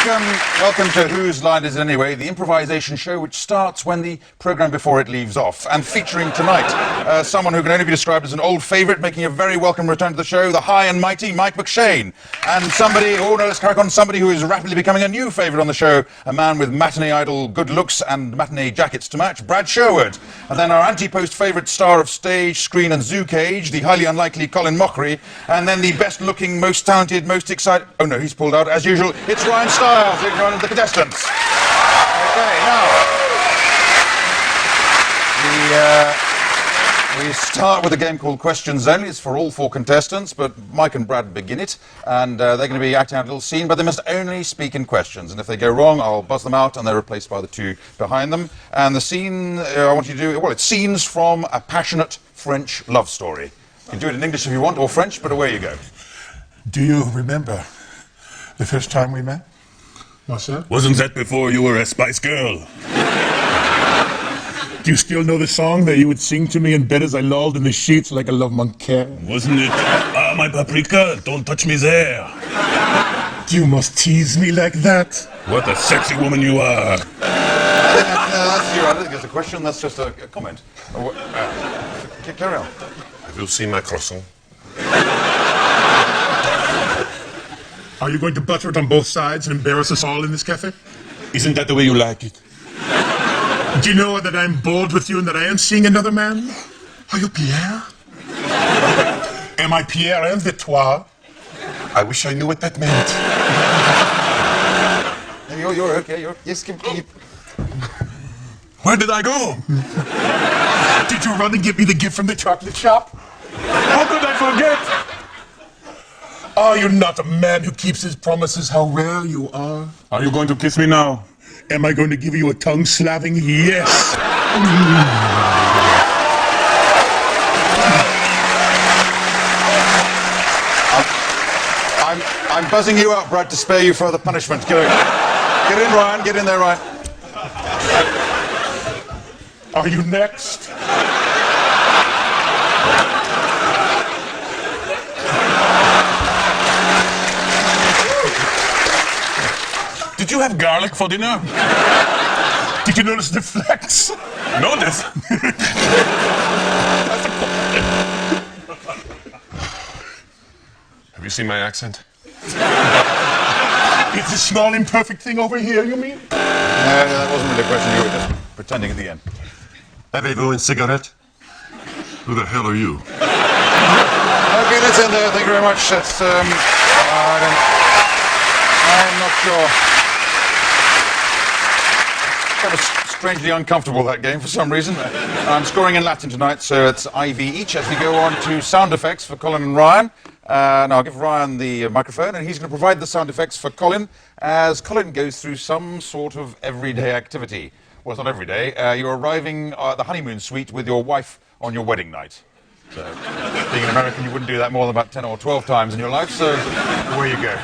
Welcome to Whose Line Is It Anyway, the improvisation show which starts when the programme before it leaves off. And featuring tonight, someone who can only be described as an old favourite, making a very welcome return to the show, the high and mighty Mike McShane. And somebody, oh no, let's crack on, somebody who is rapidly becoming a new favourite on the show, a man with matinee idol good looks and matinee jackets to match, Brad Sherwood. And then our anti-post favourite star of stage, screen and zoo cage, the highly unlikely Colin Mockery. And then the best-looking, most talented, most excited... Oh no, he's pulled out, as usual. It's Ryan Stiles, one of the contestants. Okay, now... We start with a game called Questions Only. It's for all four contestants, but Mike and Brad begin it, and they're going to be acting out a little scene, but they must only speak in questions, and if they go wrong, I'll buzz them out, and they're replaced by the two behind them. And the scene I want you to do, well, it's scenes from a passionate French love story. You can do it in English if you want, or French, but away you go. Do you remember the first time we met, Marcel? Wasn't that before you were a Spice Girl? Do you still know the song that you would sing to me in bed as I lolled in the sheets like a love monkey? Wasn't it, ah, my paprika, don't touch me there? You must tease me like that. What a sexy woman you are. I don't think it's a question, that's just a comment. Carry on. Have you seen my croissant? Are you going to butter it on both sides and embarrass us all in this cafe? Isn't that the way you like it? Do you know that I'm bold with you and that I am seeing another man? Are you Pierre? Am I Pierre Invitois? I wish I knew what that meant. You're okay, yes, keep... Where did I go? Did you run and give me the gift from the chocolate shop? How could I forget? Are you not a man who keeps his promises? How rare you are. Are you going to kiss me now? Am I going to give you a tongue-slapping yes? I'm buzzing you out, Brad, to spare you further punishment. Get in, Ryan. Get in there, Ryan. Are you next? Did you have garlic for dinner? Did you notice the flex? Notice? Have you seen my accent? It's a small imperfect thing over here, you mean? No, that wasn't really a question. You were just pretending at the end. Avez-vous une cigarette? Who the hell are you? Okay, that's in there. Thank you very much. That's, I'm not sure. Kind of strangely uncomfortable, that game, for some reason. I'm scoring in Latin tonight, so it's IV each as we go on to sound effects for Colin and Ryan. Now I'll give Ryan the microphone, and he's going to provide the sound effects for Colin as Colin goes through some sort of everyday activity. Well, it's not every day. You're arriving at the honeymoon suite with your wife on your wedding night. So, being an American, you wouldn't do that more than about 10 or 12 times in your life, so away you go.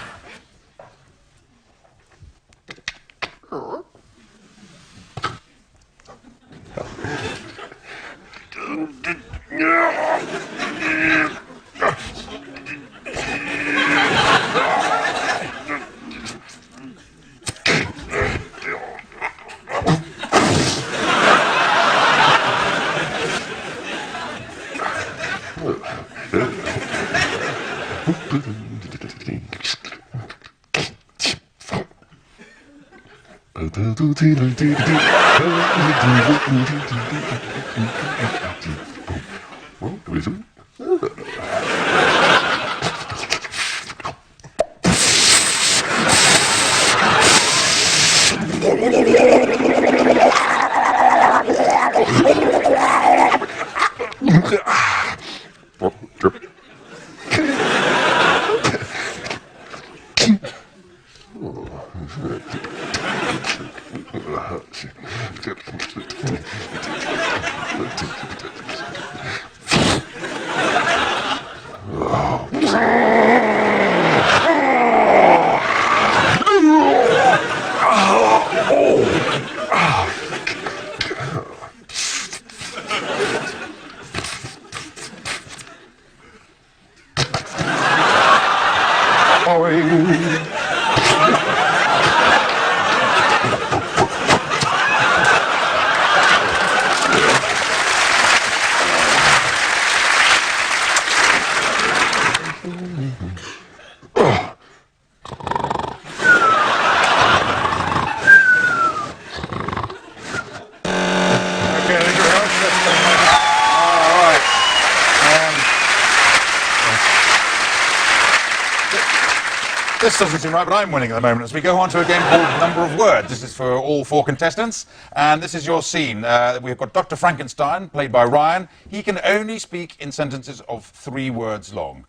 This doesn't seem right, but I'm winning at the moment as we go on to a game called Number of Words. This is for all 4 contestants, and this is your scene. We've got Dr. Frankenstein, played by Ryan. He can only speak in sentences of 3 words long.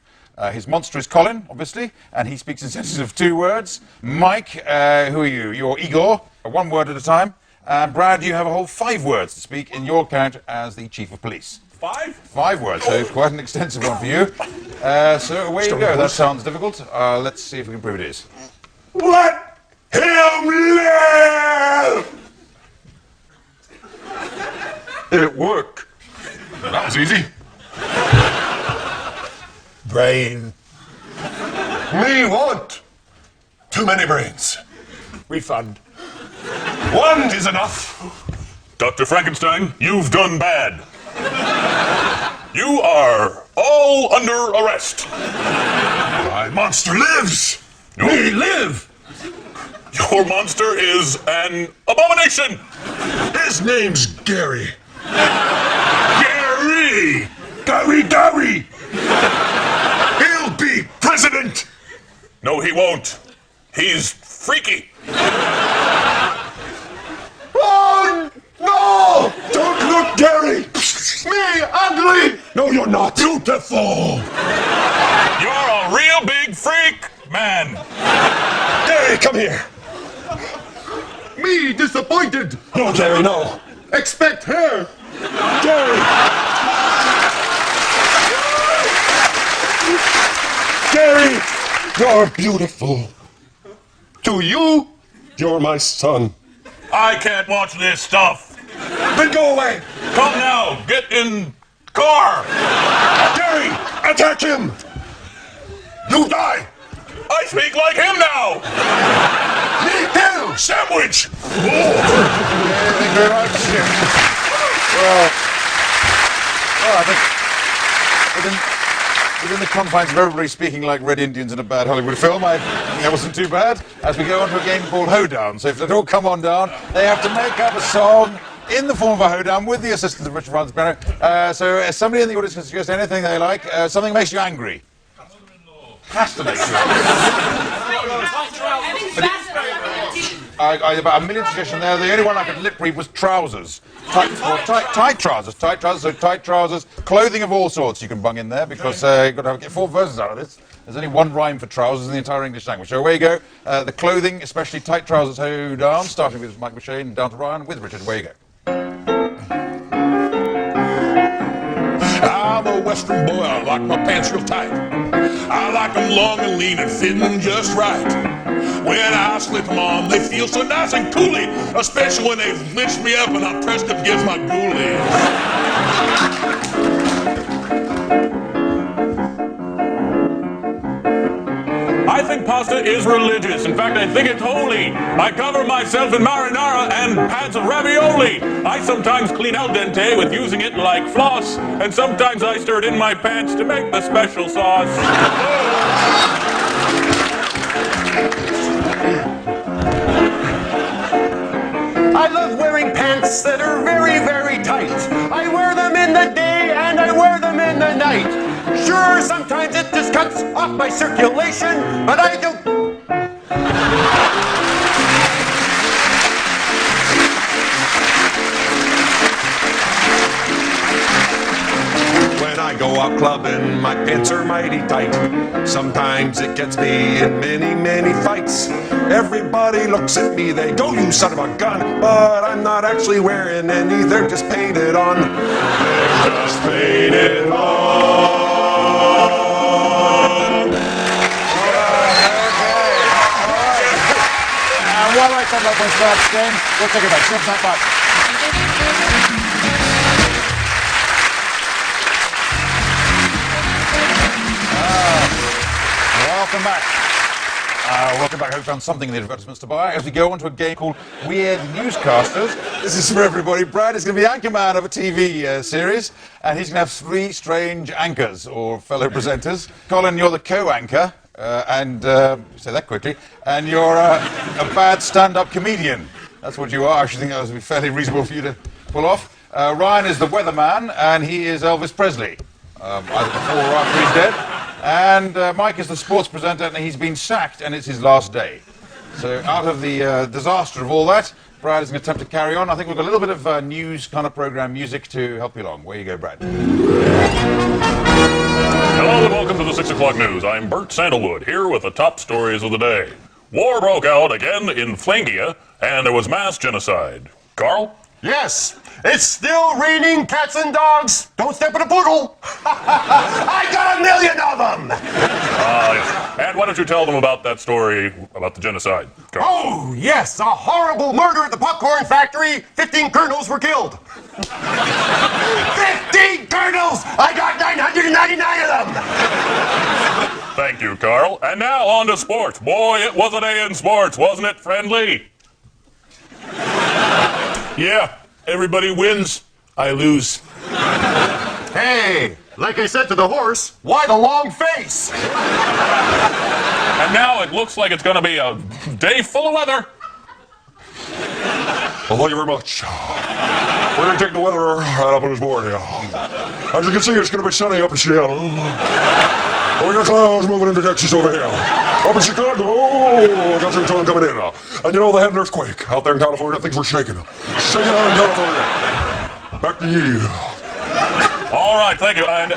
His monster is Colin, obviously, and he speaks in sentences of 2 words. Mike, who are you? You're Igor, 1 word at a time. And Brad, you have a whole 5 words to speak in your character as the Chief of Police. 5? 5 words, so quite an extensive one for you. So away you go. That sounds difficult. Let's see if we can prove it is. Let him live! It worked. That was easy. Brain. Me want. Too many brains. Refund. 1 is enough. Dr. Frankenstein, you've done bad. You are all under arrest. My monster lives. Me live. Your monster is an abomination. His name's Gary. Gary! Gary! He'll be president. No, he won't. He's freaky. Oh, no! Don't look, Gary! Me, ugly! No, you're not. Beautiful! You're a real big freak, man. Gary, come here. Me disappointed. No, Gary, no. Expect her. Gary! Gary, you're beautiful. To you, You're my son. I can't watch this stuff. Then go away. Come now, get in car. Gary, attack him. You die. I speak like him now. Me too. Sandwich. Thank you very much. Well, I think within the confines of everybody speaking like Red Indians in a bad Hollywood film, I think that wasn't too bad. As we go on to a game called Hoedown. So if they all come on down, they have to make up a song in the form of a hoedown with the assistance of Richard Francis Piano. So somebody in the audience can suggest anything they like. Something makes you angry. Has to make you angry. About a million suggestions there. The only one I could lip read was trousers. Tight trousers. Tight trousers. So tight trousers. Clothing of all sorts you can bung in there because you've got to get 4 verses out of this. There's only 1 rhyme for trousers in the entire English language. So away you go. The clothing, especially tight trousers, hoedown, starting with Mike McShane, down to Ryan with Richard. Away you go. I'm a Western boy. I like my pants real tight. I like them long and lean and fitting just right. When I slip them on, they feel so nice and coolie, especially when they've lynched me up and I'm pressed up against my ghoulies. I think pasta is religious. In fact, I think it's holy. I cover myself in marinara and pads of ravioli. I sometimes clean al dente with using it like floss, and sometimes I stir it in my pants to make the special sauce. I love wearing pants that are very, very tight. I wear them in the day and I wear them in the night. Sure, sometimes it just cuts off my circulation, but I don't. When I go out clubbing, my pants are mighty tight. Sometimes it gets me in many, many fights. Everybody looks at me, they go, you son of a gun. But I'm not actually wearing any, they're just painted on. They're just painted on. And while I come up with Brad's game, we'll take it back. Stop that back. Welcome back. Welcome back. I hope you found something in the advertisements to buy as we go on to a game called Weird Newscasters. This is for everybody. Brad is going to be anchorman of a TV series, and he's going to have 3 strange anchors, or fellow presenters. Colin, you're the co-anchor, say that quickly, and you're a bad stand-up comedian. That's what you are. I actually think that would be fairly reasonable for you to pull off. Ryan is the weatherman, and he is Elvis Presley. Either before or after he's dead. And Mike is the sports presenter, and he's been sacked, and it's his last day. So out of the disaster of all that, Brad is going to attempt to carry on. I think we've got a little bit of news kind of program music to help you along. Where you go, Brad? Hello and welcome to the 6 o'clock news. I'm Bert Sandalwood, here with the top stories of the day. War broke out again in Flangia, and there was mass genocide. Carl? Yes, it's still raining cats and dogs. Don't step in a poodle. I got 1 million of them. And why don't you tell them about that story about the genocide, Carl? Oh, yes, a horrible murder at the popcorn factory. 15 colonels were killed. 15 colonels! I got 999 of them. Thank you, Carl. And now on to sports. Boy, it was a day in sports, wasn't it, friendly? Yeah, everybody wins. I lose. Hey, like I said to the horse, why the long face? And now it looks like it's going to be a day full of weather. Well, thank you very much. We're going to take the weather right up on this board here. As you can see, it's going to be sunny up in Seattle. We got clouds moving into Texas over here. Up in Chicago, got some sun coming in. And you know, they had an earthquake out there in California. Things were shaking. Shaking out in California. Back to you. All right, thank you. And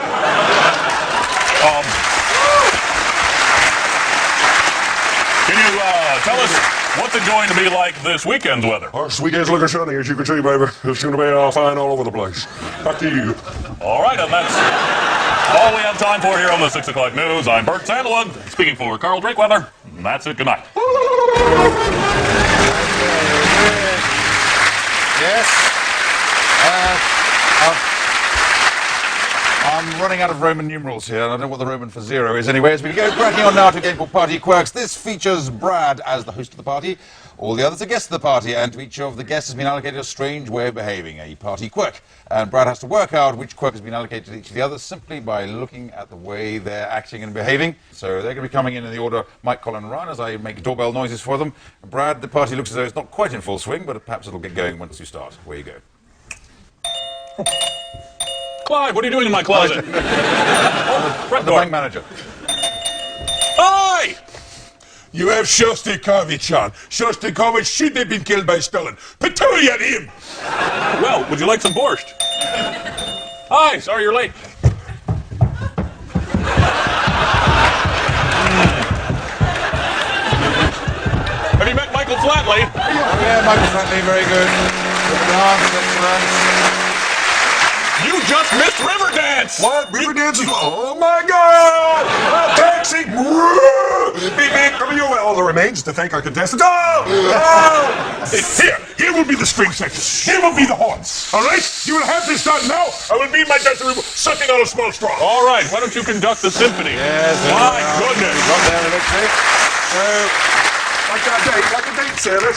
can you tell us what's it going to be like this weekend's weather? This weekend's looking sunny, as you can see, baby. It's going to be fine all over the place. Back to you. All right, and that's all we have time for here on the 6 o'clock news. I'm Bert Sandalwood, speaking for Carl Drinkweather. And that's it. Good night. Yes. I'm running out of Roman numerals here, and I don't know what the Roman for zero is anyway. As we go cracking on now to a game called Party Quirks. This features Brad as the host of the party. All the others are guests of the party, and to each of the guests has been allocated a strange way of behaving, a party quirk. And Brad has to work out which quirk has been allocated to each of the others simply by looking at the way they're acting and behaving. So they're going to be coming in the order Mike, Colin, and Ryan as I make doorbell noises for them. Brad, the party looks as though it's not quite in full swing, but perhaps it'll get going once you start. Where you go. Clive, what are you doing in my closet? The bank manager. Aye! You have Shostakovich on. Shostakovich should have been killed by Stalin. Petulia at him! Well, would you like some borscht? Hi, sorry you're late. Have you met Michael Flatley? Yeah, Michael Flatley, very good. Excellent. You just missed Riverdance! What? Riverdance is... Oh, my God! A taxi! Beep, beep. Coming your way. All the remains to thank our contestants. Oh! Here will be the string section. Here will be the horns. All right? You will have to start now. I will be in my dressing room sucking on a small straw. All right, why don't you conduct the symphony? Yes, My goodness. Got there eventually. Like a date, Santa.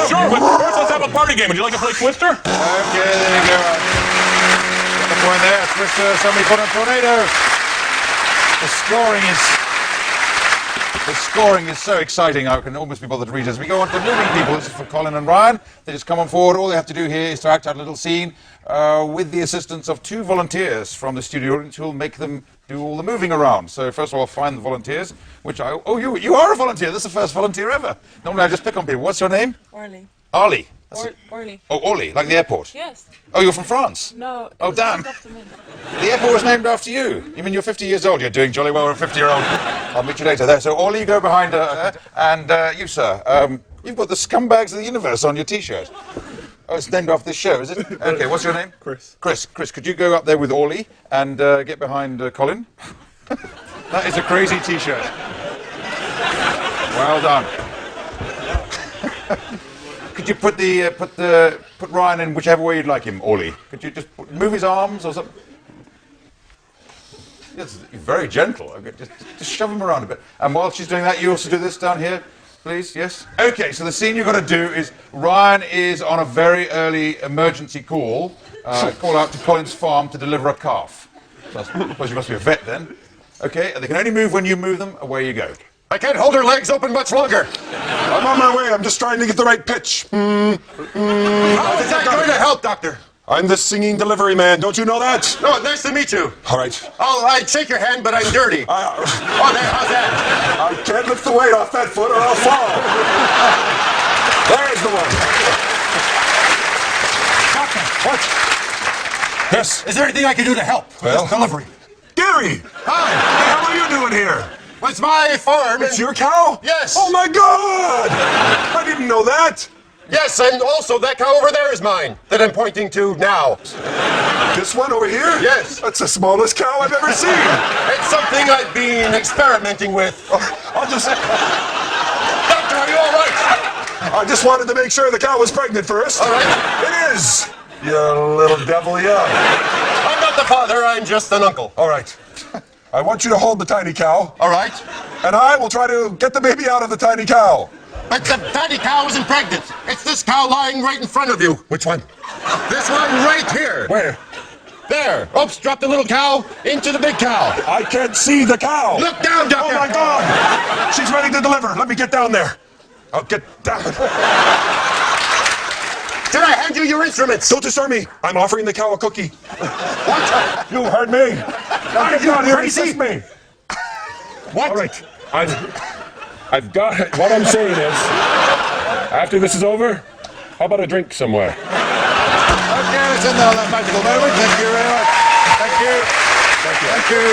Sure, but first let's have a party game. Would you like to play Twister? Okay, there you go. Got the point there. Twister, somebody put a tornado. The scoring is so exciting, I can almost be bothered to read it. As we go on to moving people, this is for Colin and Ryan. They just come on forward. All they have to do here is to act out a little scene with the assistance of 2 volunteers from the studio audience who will make them do all the moving around. So first of all, find the volunteers, which I... Oh, you are a volunteer. This is the first volunteer ever. Normally I just pick on people. What's your name? Orly. Arlie. Orly. Oh, Orly, like the airport? Yes. Oh, you're from France? No. Oh, damn. It's after me. The airport was named after you. You mean you're 50 years old? You're doing jolly well for a 50-year-old. I'll meet you later there. So, Orly, you go behind her. And you, sir, you've got the Scumbags of the Universe on your T-shirt. Oh, it's named after this show, is it? Okay, what's your name? Chris. Chris, could you go up there with Orly and get behind Colin? That is a crazy T-shirt. Well done. Could you put Ryan in whichever way you'd like him, Orly? Could you just move his arms or something? Yes, you're very gentle. Okay, just shove him around a bit. And while she's doing that, you also do this down here, please. Yes. Okay. So the scene you've got to do is Ryan is on a very early emergency call. Call out to Colin's farm to deliver a calf. So I suppose you must be a vet then. Okay. And they can only move when you move them. Away you go. I can't hold her legs open much longer. I'm on my way. I'm just trying to get the right pitch. How is that going to help, Doctor? I'm the singing delivery man. Don't you know that? No, nice to meet you. All right. Oh, I'd shake your hand, but I'm dirty. Oh, there, how's that? I can't lift the weight off that foot or I'll fall. There's the one. Doctor, What? Yes. is there anything I can do to help with Well- this delivery? Gary! Hi. Hey, how are you doing here? Well, it's my farm. It's your cow? Yes. Oh my God! I didn't know that. Yes, and also that cow over there is mine that I'm pointing to now. This one over here? Yes. That's the smallest cow I've ever seen. It's something I've been experimenting with. I'll just... Doctor, are you all right? I just wanted to make sure the cow was pregnant first. All right. It is. You little devil, yeah. I'm not the father, I'm just an uncle. All right. I want you to hold the tiny cow, All right. and I will try to get the baby out of the tiny cow. But the tiny cow isn't pregnant. It's this cow lying right in front of you. Which one? This one right here. Where? There. Oops, drop the little cow into the big cow. I can't see the cow. Look down, Doctor. Oh my God! She's ready to deliver. Let me get down there. I'll get down. Did I hand you your instruments? Don't disturb me. I'm offering the cow a cookie. What? You heard me. Now get down here and crazy? assist me. What? All right. I've got it. What I'm saying is, after this is over, how about a drink somewhere? Okay, it's another magical moment. Thank you very much. Thank you. Thank you. Thank you,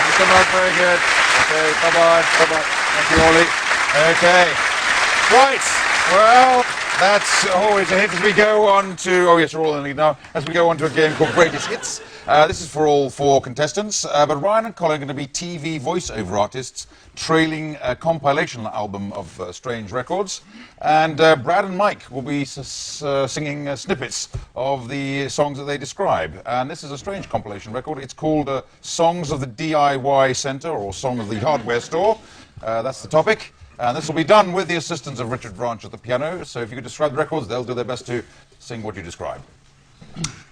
Mr. Mark. Very good. Okay, bye-bye. Bye-bye. Thank you, Ollie. Okay. Right. Well, that's always a hit as we go on to... Oh, yes, we're all in the lead now. As we go on to a game called Greatest Hits. This is for all four contestants, but Ryan and Colin are going to be TV voiceover artists trailing a compilation album of strange records. And Brad and Mike will be singing snippets of the songs that they describe. And this is a strange compilation record. It's called Songs of the DIY Centre, or Song of the Hardware Store. That's the topic. And this will be done with the assistance of Richard Branch at the piano. So if you could describe the records, they'll do their best to sing what you describe.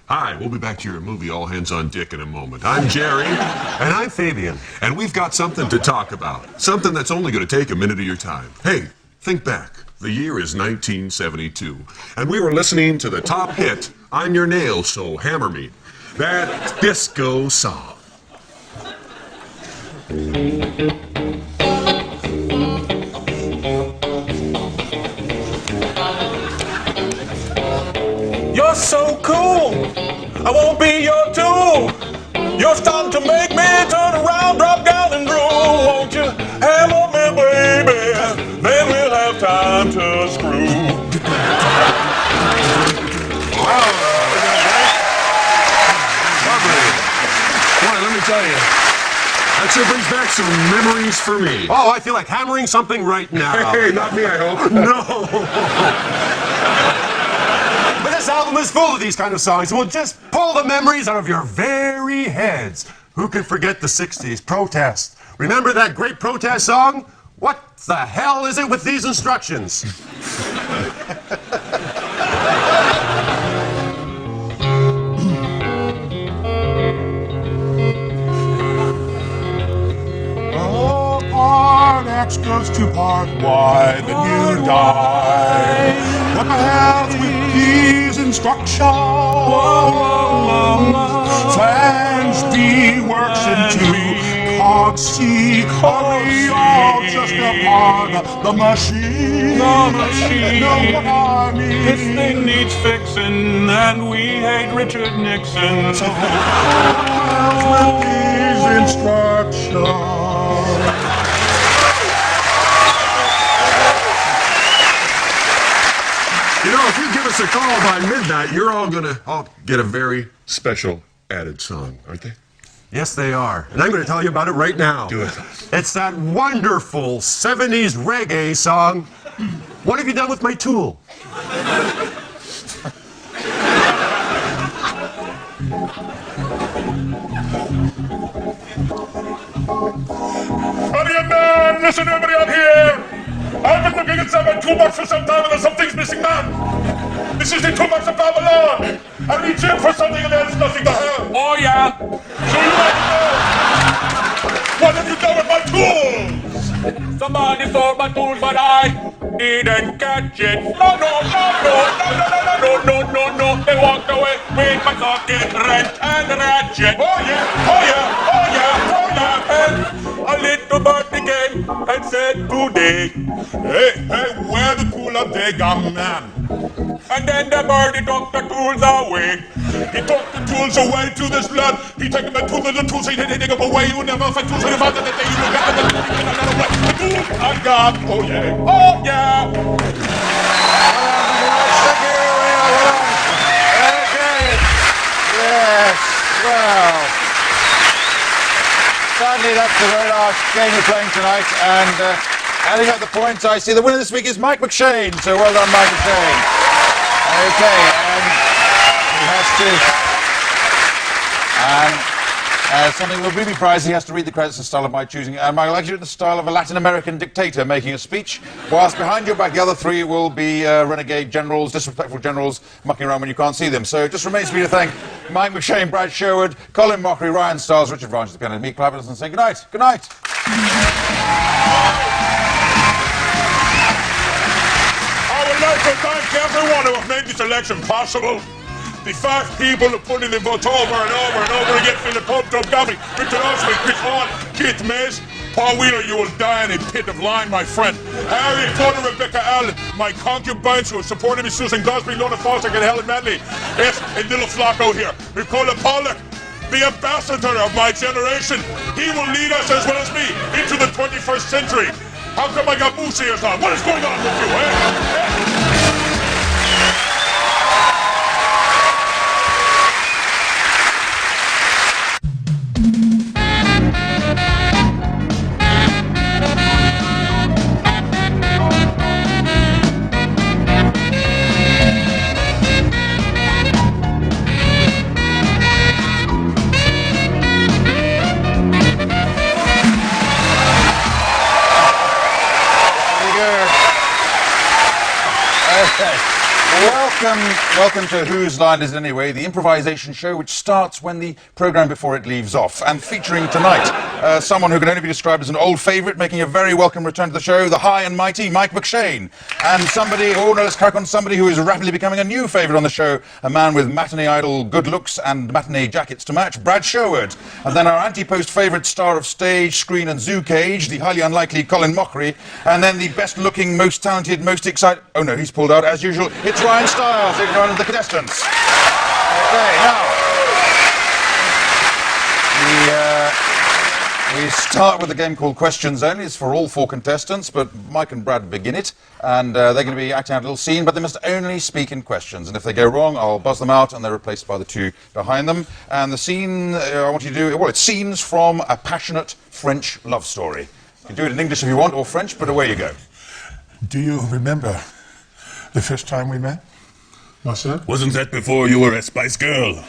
Hi, we'll be back to your movie All Hands on Dick in a moment. I'm Jerry. And I'm Fabian. And we've got something to talk about. Something that's only going to take a minute of your time. Hey, think back. The year is 1972. And we were listening to the top hit, I'm Your Nail, So Hammer Me. That disco song. You're so cool. I won't be your tool. You're starting to make me turn around, drop down and drool. Won't you hammer me, baby? Then we'll have time to screw. Lovely. Boy, let me tell you, that sure brings back some memories for me. Oh, I feel like hammering something right now. Hey, not me, I hope. No. But this album is full of these kind of songs. We'll just pull the memories out of your very heads. Who can forget the 60s protest? Remember that great protest song? What the hell is it with these instructions? Oh, part X goes to part Y, then you die. What the hell's with these instructions? Flange B works into cog C. Are we all just a part of the machine? Know what I mean? This thing needs fixing, and we hate Richard Nixon. So what hell's with these instructions? You know, if you give us a call by midnight, you're all gonna get a very special added song, aren't they? Yes, they are. And I'm going to tell you about it right now. Do it. It's that wonderful 70s reggae song, What Have You Done With My Tool? Hurry, man! Listen, everybody up here! I've been looking inside my toolbox for some time and there's some things missing, man! This is the toolbox of Babylon! I reach in for something and there's nothing to have! Oh, yeah. So you like to know? What have you done with my tools? Somebody stole my tools, but I didn't catch it. No, no, no, no, no, no, no, no, no, no, no. They walked away with my socket, wrench, and ratchet. Oh yeah, oh yeah, oh yeah, oh yeah. And a little birdie came and said today, Hey, where the tool of day gone, man? and then the birdie took the tools away. He took the tools away to this blood. He took the tools, he take them away. You never find tools, you found that they you got the tools I got. Oh yeah, Oh yeah. Okay. Yes. Well. Sadly, that's the very last game we're playing tonight, and adding up the points, I see the winner this week is Mike McShane. So well done, Mike McShane. Okay, and he has to. And something will really prize, he has to read the credits in the style of my choosing. And Mike, I'd like you to do it in the style of a Latin American dictator making a speech, whilst behind your back the other three will be renegade generals, disrespectful generals mucking around when you can't see them. So it just remains for me to thank Mike McShane, Brad Sherwood, Colin Mockery, Ryan Stiles, Richard Branch, the piano, and me, Clive Evans, and say good night. Good night. I would like to thank everyone who have made this election possible. The 5 people who put in the votes over and over and over again. Philip Pope, Doug Gavin, Richard Oswald, Chris Hall, Keith Mays, Paul Wheeler, you will die in a pit of line, my friend. Harry Potter, Rebecca Allen, my concubines who have supported me, Susan Gosby, Lona Foster, and Helen Manley. Yes, a little flock out here. Nicola Pollock, the ambassador of my generation. He will lead us as well as me into the 21st century. How come I got moose ears on? What is going on with you, eh? Welcome to Whose Line Is It Anyway, the improvisation show which starts when the programme before it leaves off. And featuring tonight, someone who can only be described as an old favourite, making a very welcome return to the show, the high and mighty Mike McShane. And somebody, let's crack on, somebody who is rapidly becoming a new favourite on the show, a man with matinee idol good looks and matinee jackets to match, Brad Sherwood. And then our anti-post favourite star of stage, screen and zoo cage, the highly unlikely Colin Mockery. And then the best looking, most talented, most excited, oh no, he's pulled out as usual, it's Ryan Stiles, one of the contestants. Okay, now we start with a game called Questions Only. It's for all 4 contestants, but Mike and Brad begin it, and they're going to be acting out a little scene, but they must only speak in questions. And if they go wrong, I'll buzz them out, and they're replaced by the 2 behind them. And the scene I want you to do, well, it's scenes from a passionate French love story. You can do it in English if you want, or French, but away you go. Do you remember the first time we met? What's that? Wasn't that before you were a Spice Girl?